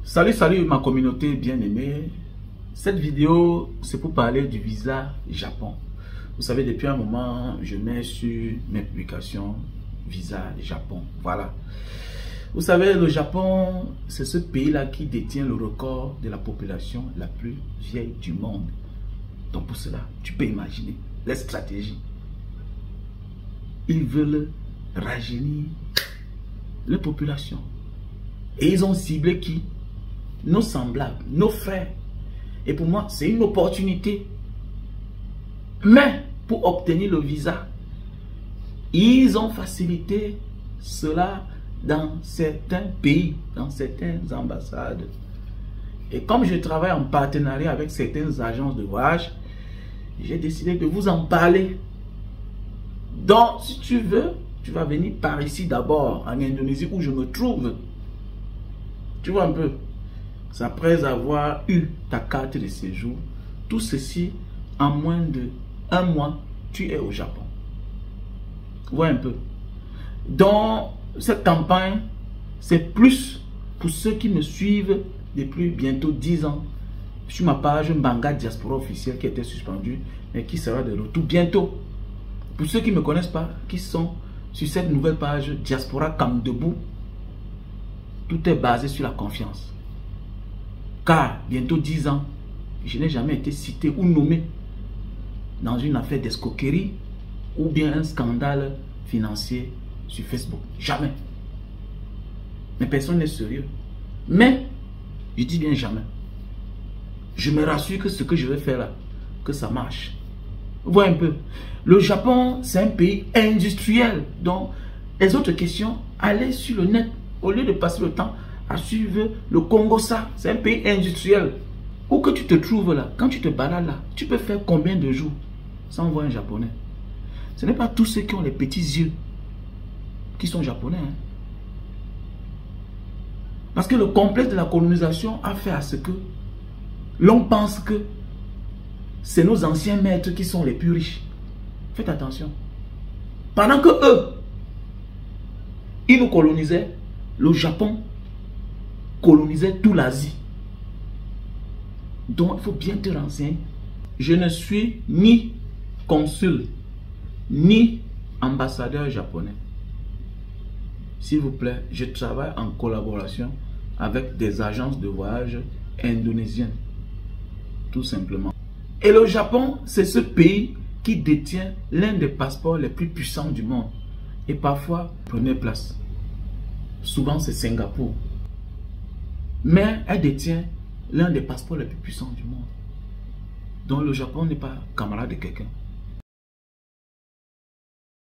Salut ma communauté bien-aimée. Cette vidéo, c'est pour parler du visa Japon. Vous savez, depuis un moment, je mets sur mes publications visa Japon. Voilà. Vous savez, le Japon, c'est ce pays-là qui détient le record de la population la plus vieille du monde. Donc pour cela, tu peux imaginer les stratégies. Ils veulent rajeunir la population. Et ils ont ciblé qui? Nos semblables, nos frères. Et pour moi, c'est une opportunité. Mais pour obtenir le visa, ils ont facilité cela dans certains pays, dans certaines ambassades. Et comme je travaille en partenariat avec certaines agences de voyage, j'ai décidé de vous en parler. Donc, si tu veux, tu vas venir par ici d'abord, en Indonésie, où je me trouve. Tu vois un peu. C'est après avoir eu ta carte de séjour. Tout ceci, en moins de 1 mois, tu es au Japon. Tu vois un peu. Donc, cette campagne, c'est plus pour ceux qui me suivent depuis bientôt 10 ans sur ma page Mbanga Diaspora officielle qui était suspendue, mais qui sera de retour bientôt. Pour ceux qui ne me connaissent pas, qui sont sur cette nouvelle page Diaspora Cam Debout, tout est basé sur la confiance. Car bientôt 10 ans, je n'ai jamais été cité ou nommé dans une affaire d'escroquerie ou bien un scandale financier sur Facebook. Jamais. Mais personne n'est sérieux. Mais, je dis bien jamais. Je me rassure que ce que je vais faire là, que ça marche. Vous voyez un peu. Le Japon, c'est un pays industriel. Donc, les autres questions, allez sur le net. Au lieu de passer le temps à suivre le Congo, ça, c'est un pays industriel. Où que tu te trouves là, quand tu te balades là, tu peux faire combien de jours sans voir un Japonais? Ce n'est pas tous ceux qui ont les petits yeux qui sont Japonais. Hein. Parce que le complexe de la colonisation a fait à ce que l'on pense que c'est nos anciens maîtres qui sont les plus riches. Faites attention. Pendant que eux, ils nous colonisaient, le Japon colonisait toute l'Asie. Donc, il faut bien te renseigner. Je ne suis ni consul, ni ambassadeur japonais. S'il vous plaît, je travaille en collaboration avec des agences de voyage indonésiennes. Tout simplement. Et le Japon, c'est ce pays qui détient l'un des passeports les plus puissants du monde. Et parfois, première place. Souvent, c'est Singapour. Mais elle détient l'un des passeports les plus puissants du monde. Donc le Japon n'est pas camarade de quelqu'un.